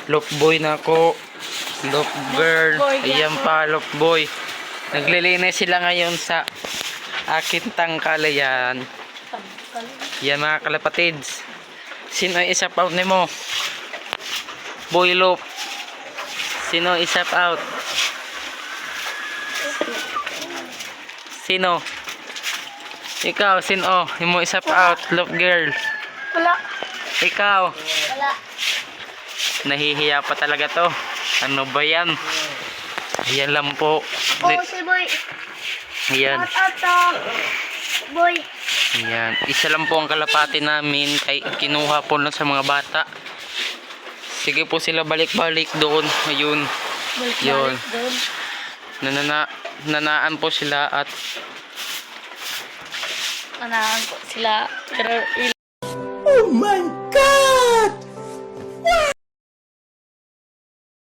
Loop boy na ako. Loop girl. boy, Ayan pa, loop boy. Naglilinis sila ngayon sa akin tangkalayan. Yan mga kalapatids. Sino isa out ni mo? Boy loop. Sino isa out? Sino? Ikaw, sino? Yung mo isa out, loop girl. Wala. Ikaw. Wala. Nahihiya pa talaga to. Ano ba yan? Ayan lang po. Oh, si boy. Ayan. Shout out boy. Ayan. Isa lang po ang kalapati namin. Kay kinuha po na sa mga bata. Sige po sila balik-balik doon. Ayun. Yun. Doon. Nanaan po sila at Manahan ko sila. Pero Oh my